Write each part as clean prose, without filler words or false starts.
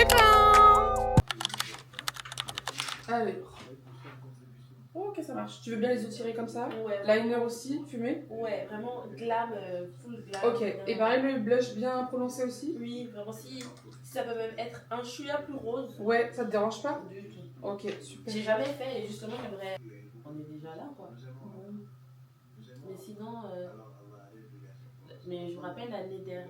C'est plein. Allez. Oh, ok, ça marche. Tu veux bien les étirer comme ça? Ouais. Liner aussi, fumé? Ouais, vraiment glam, full glam. Ok. Et pareil, le blush bien prononcé aussi? Oui, vraiment, si ça peut même être un chouïa plus rose. Ouais, ça te dérange pas? Du tout. Ok, super. J'ai jamais fait et justement, j'aimerais. On est déjà là, quoi. Mais sinon. Mais je me rappelle l'année dernière,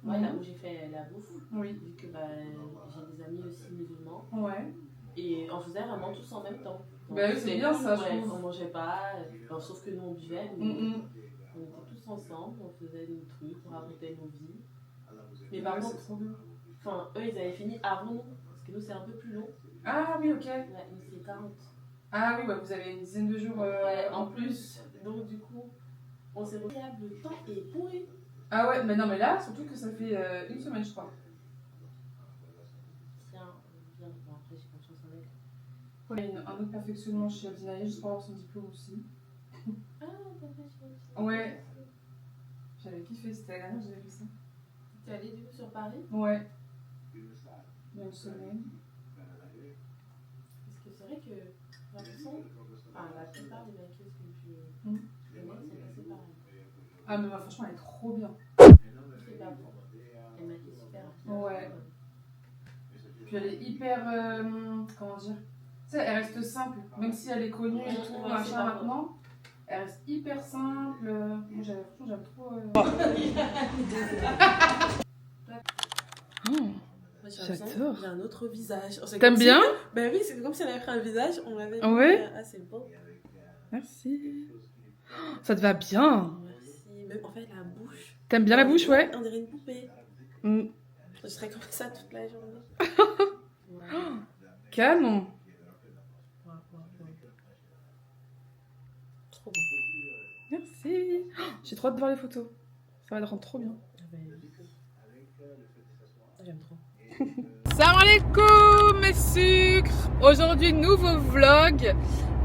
là où j'ai fait la bouffe, Oui. vu que j'ai des amis aussi musulmans. Ouais. Et on faisait vraiment tous en même temps. Donc, Bah oui, c'est bien ça, je ouais, trouve. on mangeait pas, sauf que nous on buvait. Mais on était tous ensemble, on faisait nos trucs, on racontait nos vies. Mais par contre, enfin, eux ils avaient fini avant nous, parce que nous c'est un peu plus long. Ah oui, ok. Ouais, nous c'est 40. Ah oui, bah vous avez une dizaine de jours Ouais, en plus. Donc du coup, on s'est retrouvé, le temps est pourri. Ah ouais, mais non, mais là, surtout que ça fait une semaine, je crois. Tiens, bien, bon, après j'ai confiance en elle. Il y a un autre perfectionnement chez Aldinaï, juste pour avoir son diplôme aussi. Ah, t'as fait Ouais. J'avais kiffé, c'était l'année dernière, j'avais fait ça. T'es allée du coup sur Paris? Ouais. Il y a une semaine. Parce que c'est vrai que j'ai l'impression, enfin la plupart des maquilleuses que je connais sont passées par elle. Ah, mais moi, franchement, elle est trop bien. C'est pas bon. Elle maquille super rapidement. Ouais. Puis elle est hyper. Comment dire? Tu sais, elle reste simple, même si elle est connue et tout, Ouais, machin c'est pas maintenant. Elle reste hyper simple. Moi, j'aime trop. Moi, J'adore. J'ai un autre visage. T'aimes bien? Ben oui, c'est comme si elle avait pris un visage, on l'avait Ouais. Ah, c'est beau. Merci. Ça te va bien. Merci. Même en fait, la bouche. T'aimes bien la bouche, ouais? On dirait une poupée. Mm. Je serais comme ça toute la journée. Ouais. Canon. Trop beau. Merci. J'ai trop hâte de voir les photos. Ça va te rendre trop bien. J'aime trop. Salam alaikum mes sucres. Aujourd'hui nouveau vlog.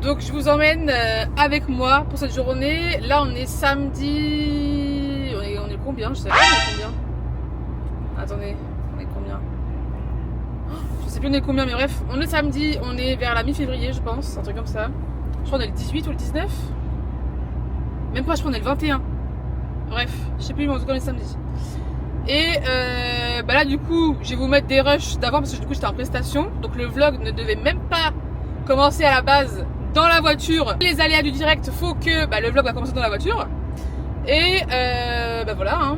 Donc je vous emmène avec moi pour cette journée. Là on est samedi. On est combien? Je sais pas on est combien. Attendez, on est combien? Je sais plus on est combien mais bref, on est samedi, on est vers la mi-février je pense, un truc comme ça. Je crois on est le 18 ou le 19. Même pas, je crois on est le 21. Bref, je sais plus mais en tout cas on est samedi. Et bah là du coup je vais vous mettre des rushs d'avant parce que du coup j'étais en prestation. Donc le vlog ne devait même pas commencer à la base dans la voiture. Les aléas du direct faut que le vlog va commencer dans la voiture. Et bah voilà hein.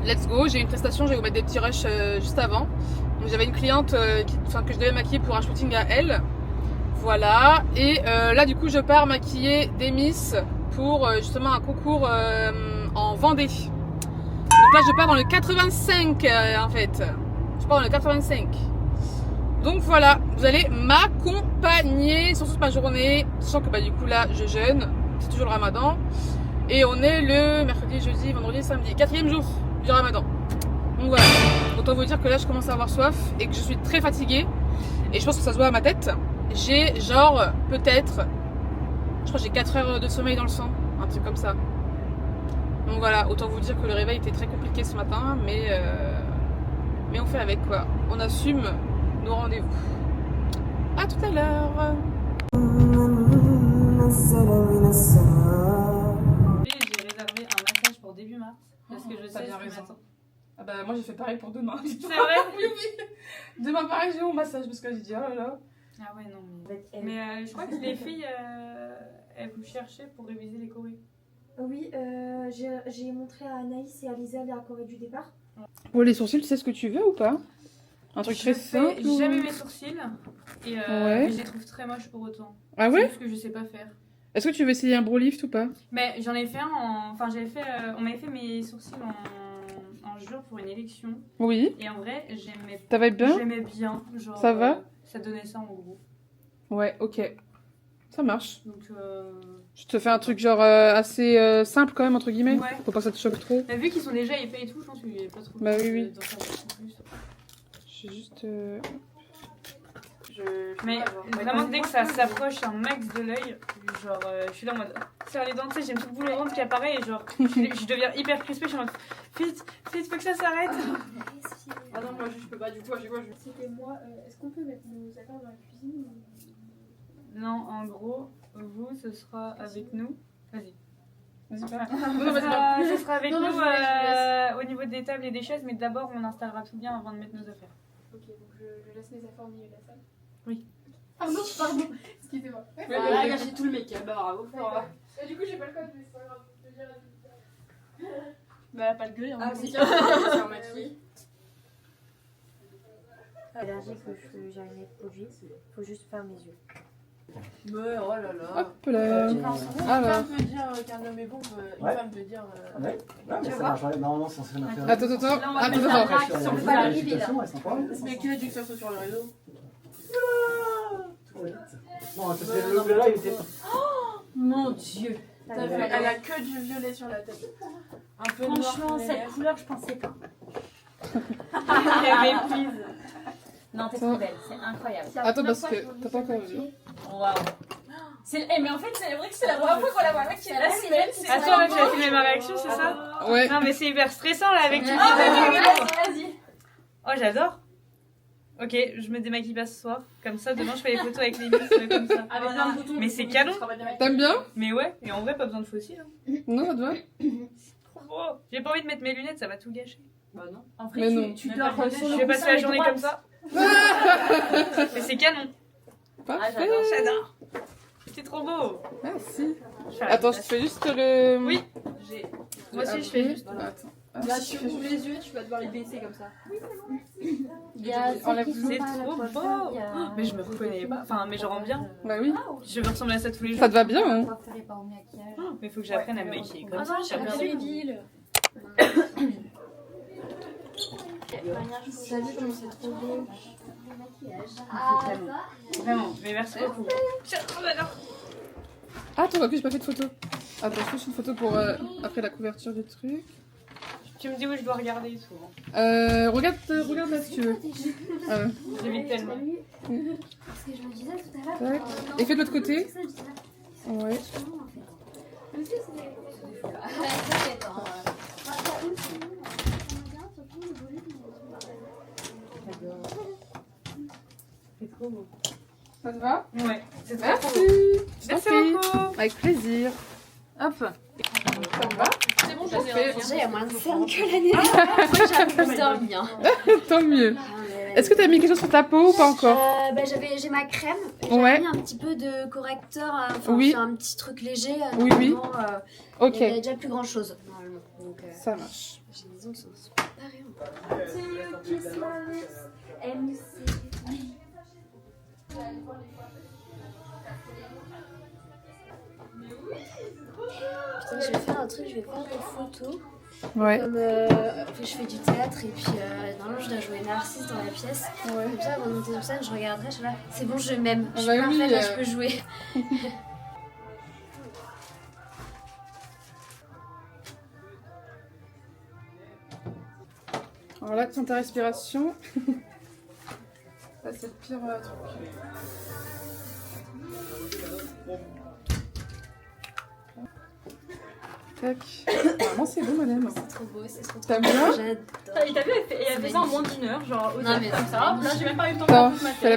Let's go, j'ai une prestation, je vais vous mettre des petits rushs juste avant. Donc j'avais une cliente que je devais maquiller pour un shooting à elle. Voilà, et là du coup je pars maquiller des miss pour justement un concours en Vendée. Donc là je pars dans le 85 en fait. Je pars dans le 85. Donc voilà, vous allez m'accompagner sur toute ma journée. Sachant que du coup là je jeûne, c'est toujours le ramadan. Et on est le mercredi, jeudi, vendredi, samedi, 4e jour du ramadan. Donc voilà, autant vous dire que là je commence à avoir soif et que je suis très fatiguée. Et je pense que ça se voit à ma tête. J'ai genre peut-être, je crois que j'ai 4 heures de sommeil dans le sang, un truc comme ça. Donc voilà, autant vous dire que le réveil était très compliqué ce matin, mais on fait avec quoi. On assume nos rendez-vous. A tout à l'heure. J'ai réservé un massage pour début mars. Parce que je t'as sais bien ce qui raison. m'attend. Ah bah moi j'ai fait pareil pour demain. C'est vrai? Oui, oui. Demain pareil j'ai mon massage parce que j'ai dit oh là là. Ah ouais, non. Mais je crois que les filles, elles vous cherchaient pour réviser les chorés. Oui, j'ai montré à Anaïs et à Lisa la choré du départ. Pour les sourcils, tu sais ce que tu veux ou pas? Un truc très simple. J'ai jamais mes sourcils. Et Ouais. je les trouve très moches pour autant. Ah C'est ouais? juste que je sais pas faire. Est-ce que tu veux essayer un brow lift ou pas? Mais j'en ai fait un en. Enfin, j'avais fait. On m'avait fait mes sourcils en juin pour une élection. Oui. Et en vrai, j'aimais Ça va être bien? J'aimais bien. Genre, Ça va? ça donnait ça en gros. Ouais, ok. Ça marche. Donc. Je te fais un truc genre assez simple quand même, entre guillemets. Ouais. Faut pas que ça te choque trop. Mais vu qu'ils sont déjà épais et tout, je pense qu'il n'y a pas trop. Bah oui, oui. d'en faire beaucoup plus. Je vais juste... Mais vraiment, dès que ça s'approche un max de l'œil, genre, je suis là en mode. Serre les dents, tu sais, j'ai une petite boule au ventre qui apparaît et genre, je deviens hyper crispée. Je suis en mode. Vite, faut que ça s'arrête. Ah non, moi je peux pas, du coup, à chaque fois je. C'était moi. Est-ce qu'on peut mettre nos affaires dans la cuisine Non, en gros, vous, ce sera avec nous. Vas-y. Vas-y, Enfin, Non, vas-y, ce sera avec Non, non, nous je laisse. au niveau des tables et des chaises, mais d'abord on installera tout bien avant de mettre nos affaires. Ok, donc je laisse mes affaires au milieu de la salle. Oui. Pardon, excusez-moi. Elle a gâché tout le make-up, bah bravo. Du coup, j'ai pas le code, mais c'est pas grave. Je vais dire Bah, elle a pas le gueuler, hein. Ah, c'est c'est un maquis. allergique aux cheveux, j'ai un produit. Faut juste faire mes yeux. Mais oh là là. Hop là. Une Alors. femme peut dire qu'un homme est bon, une Ouais. femme peut dire. Ouais, mais ça marche. Normalement, c'est censé faire. Attends. Là, on va Attends. mettre Attends. Après, je suis on allé peut faire pas la l'arriver, là. législation, elles sont pas. Mais qui a dit que ça soit sur les réseaux? Trop vite. Non, parce que le là, il était. Mon dieu. T'as vu, Elle a que du violet sur la tête. Un peu noir. franchement, sur les cette lèvres. couleur, je pensais pas. Elle méprise. Non, t'es trop belle, c'est incroyable. Attends, parce que t'as pas encore vu. Waouh. Mais en fait, c'est vrai que c'est la première fois qu'on la voit. Mec, qui est la semaine. Attends, là, tu vas filmer ma réaction, c'est ça? Ouais. Non, mais c'est hyper stressant là avec tout Ah, le vas-y. Oh, j'adore. Ok, je me démaquille pas ce soir. Comme ça, demain, je fais les photos avec les muscles comme ça. Avec plein de boutons. Mais c'est canon. T'aimes bien? Mais ouais, et en vrai, pas besoin de faux cils. Hein. Non, ça te va? Oh, j'ai pas envie de mettre mes lunettes, ça va tout gâcher. Bah non. En Mais non. tu Mais dois pas reprendre Je vais passer la journée comme ça. Mais c'est canon. Parfait. J'adore. C'est trop beau. Merci. Je fais la Attends, je te fais juste le. Oui. Moi aussi, je fais juste. Attends. Là, tu ouvres les yeux, tu vas devoir les baisser comme ça. Il y a Enlève C'est trop beau. Mais je me reconnais pas. Enfin, mais je rends bien. Bah oui. Je veux ressembler à ça tous les jours. Ça te va bien, hein? Coiffeur et pas au maquillage. Mais faut que j'apprenne à me maquiller comme ça. j'ai J'apprends. regardé Bill. Salut, comme c'est trop beau. Vraiment, mais merci beaucoup. J'adore. Ah, attends, ok, j'ai pas fait de photo. Attends, je fais une photo pour après la couverture du truc. Tu me dis où je dois regarder et tout. Regarde là si tu veux. J'évite tellement. Parce que je me disais tout à l'heure. Tac. Et fais de l'autre côté. Ouais. C'est trop beau. Ça te va? Ouais, c'est trop Merci. beau. Je t'en Merci prie. beaucoup. Avec plaisir. Hop. Ça te va? C'est bon, Ça fait. Déjà, il y a moins de cernes que l'année dernière. Moi, j'ai un peu plus dormi. Hein. Tant mieux. Est-ce que t'as mis quelque chose sur ta peau ou pas encore? J'ai ma crème. J'ai Ouais. mis un petit peu de correcteur. Enfin, Oui. un petit truc léger. Oui, oui. normalement, Ok. Il y a déjà plus grand chose. Normalement. Donc, Ça marche. j'ai des ongles qui sont super Putain, je vais faire un truc, je vais faire des photos. Ouais. Comme je fais du théâtre et puis normalement je dois jouer Narcisse dans la pièce. Ouais. Comme ça, avant de monter sur scène, je regarderai, je suis là, c'est bon, je m'aime. Je suis Bah oui, parfaite, là, je peux jouer. Alors là, tiens ta respiration. Ça, c'est le pire truc. Tac. Vraiment, c'est beau, madame. C'est trop beau, c'est trop T'aimes bien? J'adore. T'as vu, elle a fait ça en moins d'une heure, genre au Non, mais comme ça. Hop, là, j'ai même pas eu le temps Attends, de je ma fais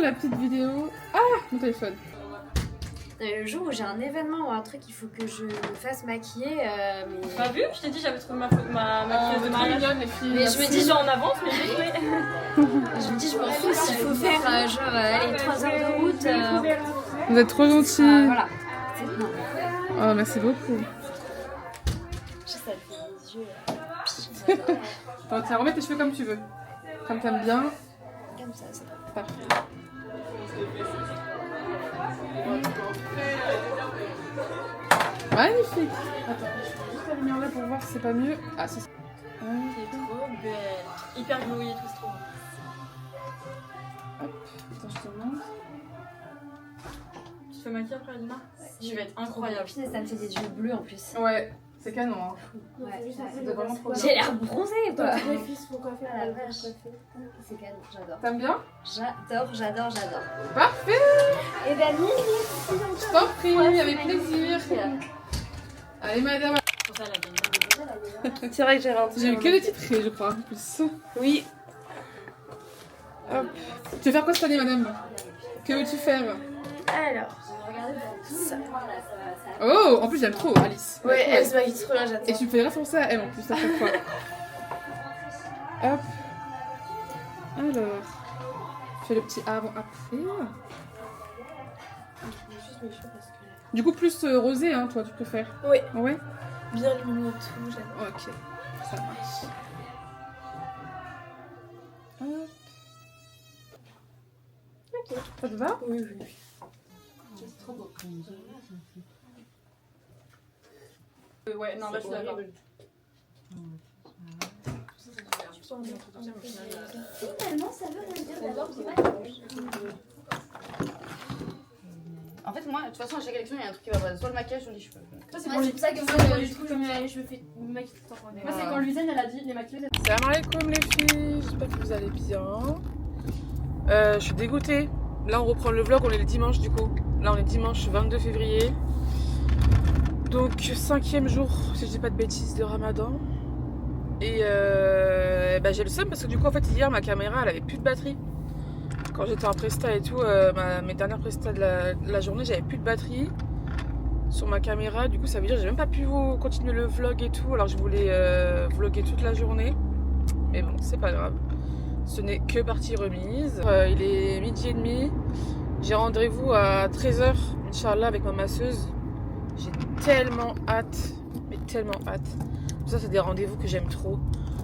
la petite vidéo. Ah, mon téléphone. Le jour où j'ai un événement ou un truc, il faut que je me fasse maquiller. Mais... T'as vu? Je t'ai dit, j'avais trouvé ma maquilleuse de mariage. mignonne, les filles. Mais je me dis, Genre en avance, mais j'ai trouvé. je me dis, je m'en fous s'il faut faire genre allez, 3 heures de route. Vous êtes trop gentils. Voilà. Non, Oh, merci beaucoup. juste ça fait les yeux. Attends, tiens, remets tes cheveux comme tu veux. Comme t'aimes bien. Comme ça, c'est Parfait. Magnifique. Attends, je fais juste la lumière là pour voir si c'est pas mieux. Ah, c'est ça. C'est trop belle. Hyper glowy et tout, c'est trop beau. Attends, je te montre. Tu te fais maquiller après, Alina? Je vais être incroyable. Putain, ça me fait des yeux bleus en plus. Ouais, C'est canon, hein. Ouais, C'est vraiment trop bien. j'ai l'air bronzée quoi. Les filles se font coiffer Ah, la à la vache. vache. C'est canon, j'adore. T'aimes bien? J'adore. Parfait! Et Dani, Je t'en prie, avec plaisir. Allez, madame. C'est vrai que j'avais un J'ai eu que des titrés, je crois, en plus. Oui. Hop. Tu veux faire quoi cette année, madame? Que veux-tu faire? Alors. Oh, en plus, j'aime trop Alice. Ouais, elle se maquille trop bien, Et j'attends. tu me fais référencer à elle en plus à chaque fois. Hop. Alors. Fais le petit avant après. Du coup, plus rosé, hein, toi, tu préfères? Oui. Ouais? Bien lumineux et tout, j'adore. Ok, ça marche. Hop. Ok, ça te va? Oui. C'est trop beau. Ouais, non, là, je suis d'accord. finalement ça veut rien dire d'avoir du mal. En fait, moi, de toute façon, à chaque élection, il y a un truc qui va pas. Soit le maquillage, soit les cheveux. C'est pour ça que moi du coup je me fais maquiller tout le temps. Moi, c'est quand Luisaine, elle a dit les maquilleuses. Salam alaikum les filles, j'espère que vous allez bien. Je suis dégoûtée. Là on reprend le vlog, on est le dimanche du coup. Là on est dimanche 22 février. Donc 5e jour, si je dis pas de bêtises, de Ramadan. Et j'ai le seum parce que du coup en fait hier ma caméra elle avait plus de batterie. Quand j'étais en presta et tout, mes dernières prestas de la journée, j'avais plus de batterie sur ma caméra. Du coup ça veut dire que j'ai même pas pu continuer le vlog et tout. Alors je voulais vlogger toute la journée. Mais bon, c'est pas grave. Ce n'est que partie remise. Il est 12h30. J'ai rendez-vous à 13h, Inch'Allah, avec ma masseuse. J'ai tellement hâte. Mais tellement hâte. Ça, c'est des rendez-vous que j'aime trop.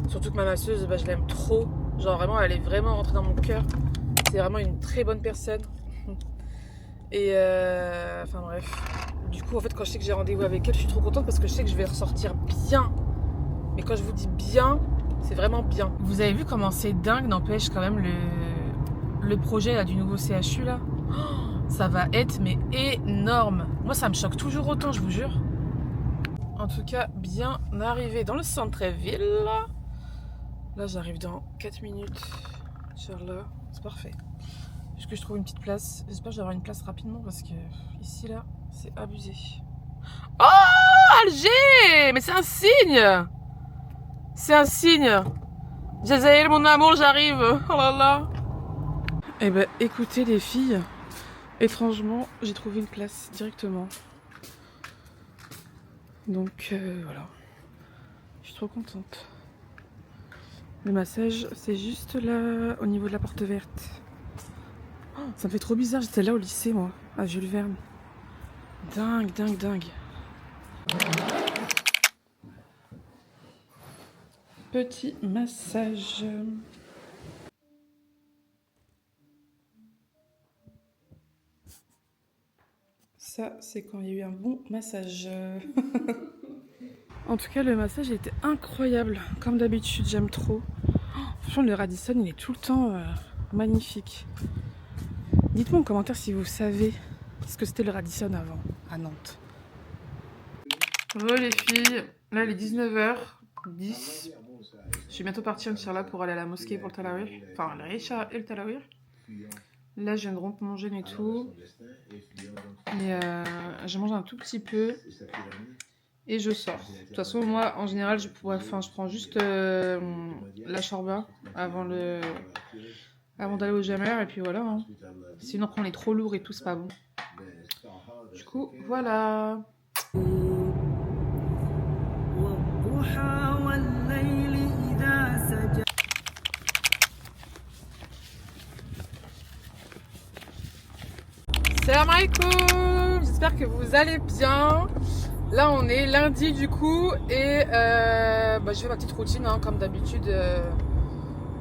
Surtout que ma masseuse, je l'aime trop. Genre, vraiment, elle est vraiment rentrée dans mon cœur. C'est vraiment une très bonne personne. Et enfin, bref. Du coup, en fait, quand je sais que j'ai rendez-vous avec elle, je suis trop contente parce que je sais que je vais ressortir bien. Mais quand je vous dis bien, c'est vraiment bien. Vous avez vu comment c'est dingue, n'empêche quand même le projet là, du nouveau CHU là. Oh, ça va être mais énorme. Moi ça me choque toujours autant, je vous jure. En tout cas, bien arrivé dans le centre-ville. Là j'arrive dans 4 minutes. Inch'Allah, c'est parfait. Juste que je trouve une petite place. J'espère que je vais avoir une place rapidement parce que ici là, c'est abusé. Oh Alger! Mais c'est un signe! C'est un signe. Jazaïl, mon amour, j'arrive. Oh là là. Eh ben, écoutez les filles. Étrangement, j'ai trouvé une place directement. Donc, voilà. Je suis trop contente. Le massage, c'est juste là, au niveau de la porte verte. Oh, ça me fait trop bizarre. J'étais là au lycée, moi, à Jules Verne. Dingue. Petit massage. Ça, c'est quand il y a eu un bon massage. En tout cas, le massage était incroyable. Comme d'habitude, j'aime trop. Oh, franchement, le Radisson, il est tout le temps magnifique. Dites-moi en commentaire si vous savez ce que c'était le Radisson avant, à Nantes. Bon les filles, là il est 19h10. Je suis bientôt partie, Inch'Allah, pour aller à la mosquée pour le Talawih. Enfin, le Isha et le Talawih. Là, je viens de rompre mon jeûne et tout. Et je mange un tout petit peu. Et je sors. De toute façon, moi, en général, je prends juste la shorba avant d'aller au Jammer. Et puis voilà. Hein. Sinon, après, on est trop lourd et tout, c'est pas bon. Du coup, voilà. Salam alaikum, j'espère que vous allez bien. Là on est lundi du coup et je fais ma petite routine hein, comme d'habitude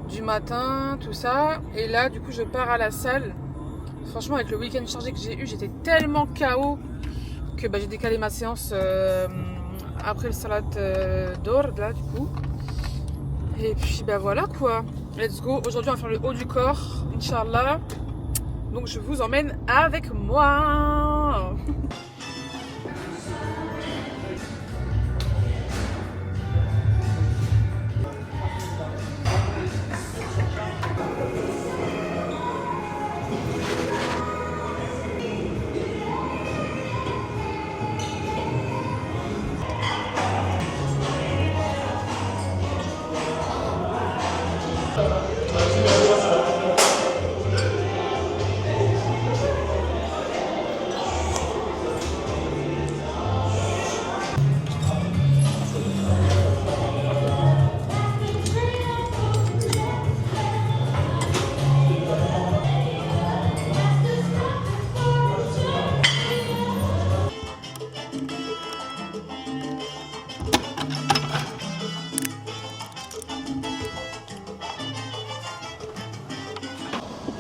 du matin, tout ça. Et là du coup je pars à la salle. Franchement avec le week-end chargé que j'ai eu, j'étais tellement KO que j'ai décalé ma séance après le salat d'or là du coup. Et puis voilà quoi, let's go. Aujourd'hui on va faire le haut du corps, Inch'Allah. Donc je vous emmène avec moi.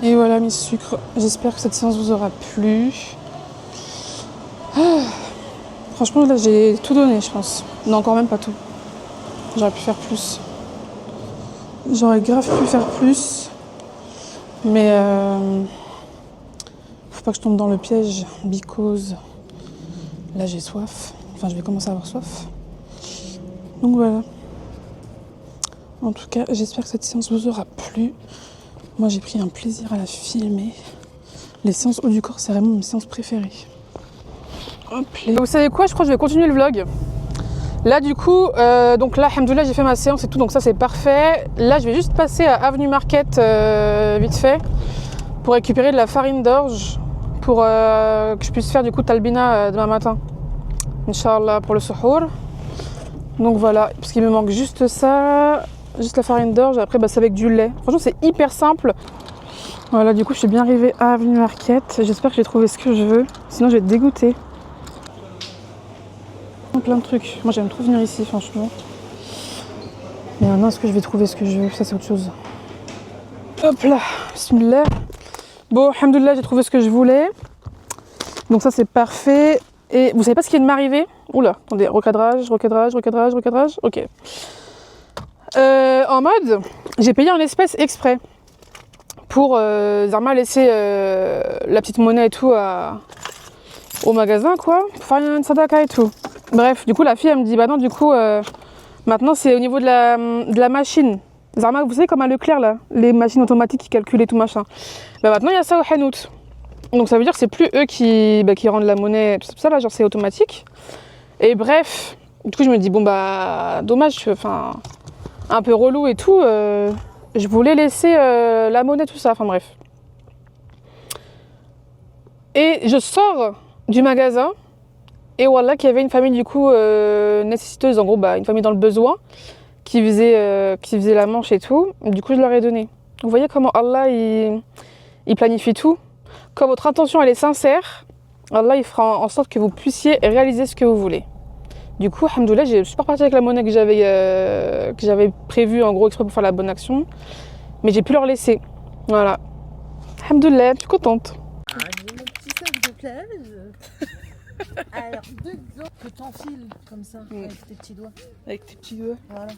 Et voilà mes sucres, j'espère que cette séance vous aura plu. Ah. Franchement là j'ai tout donné je pense. Non encore même pas tout. J'aurais pu faire plus. J'aurais grave pu faire plus. Mais faut pas que je tombe dans le piège because là j'ai soif. Enfin je vais commencer à avoir soif. Donc voilà. En tout cas j'espère que cette séance vous aura plu. Moi j'ai pris un plaisir à la filmer. Les séances haut du corps c'est vraiment mes séances préférées. Hop là. Vous savez quoi, je crois que je vais continuer le vlog. Là du coup, donc là alhamdoulilah j'ai fait ma séance et tout, donc ça c'est parfait. Là je vais juste passer à Avenue Market vite fait pour récupérer de la farine d'orge pour que je puisse faire du coup talbina demain matin. Inch'Allah pour le suhour. Donc voilà, parce qu'il me manque juste ça, juste la farine d'orge, après bah, c'est avec du lait. Franchement c'est hyper simple. Voilà du coup je suis bien arrivée à Avenue Market, j'espère que j'ai trouvé ce que je veux, sinon je vais être dégoûtée. Plein de trucs. Moi j'aime trop venir ici franchement. Mais maintenant est-ce que je vais trouver ce que je veux? Ça c'est autre chose. Hop là, bismillah. Bon, alhamdoulilah, j'ai trouvé ce que je voulais. Donc ça c'est parfait. Et vous savez pas ce qui vient de m'arriver? Oula, attendez, recadrage. Ok. En mode, j'ai payé en espèces exprès. Pour Zarma laisser la petite monnaie et tout au magasin quoi. Pour faire une sadaka et tout. Bref, du coup la fille elle me dit bah non du coup maintenant c'est au niveau de la machine. Zarma, vous savez comme à Leclerc là, les machines automatiques qui calculent et tout machin. Bah maintenant il y a ça au Hanout. Donc ça veut dire que c'est plus eux qui rendent la monnaie, tout ça là, genre c'est automatique. Et bref, du coup je me dis bon bah dommage, enfin un peu relou et tout. Je voulais laisser la monnaie tout ça, enfin bref. Et je sors du magasin. Et voilà qu'il y avait une famille du coup nécessiteuse, en gros bah, une famille dans le besoin qui faisait la manche et tout. Du coup je leur ai donné. Vous voyez comment Allah il planifie tout. Quand votre intention elle est sincère, Allah il fera en sorte que vous puissiez réaliser ce que vous voulez. Du coup, alhamdoulilah, je suis pas repartie avec la monnaie que j'avais prévue en gros exprès pour faire la bonne action. Mais j'ai pu leur laisser. Voilà. Alhamdoulilah, je suis contente. Ah, j'ai mon petit sac de plage. Alors, dedans, que t'enfiles comme ça, avec tes petits doigts. Avec tes petits doigts. Voilà.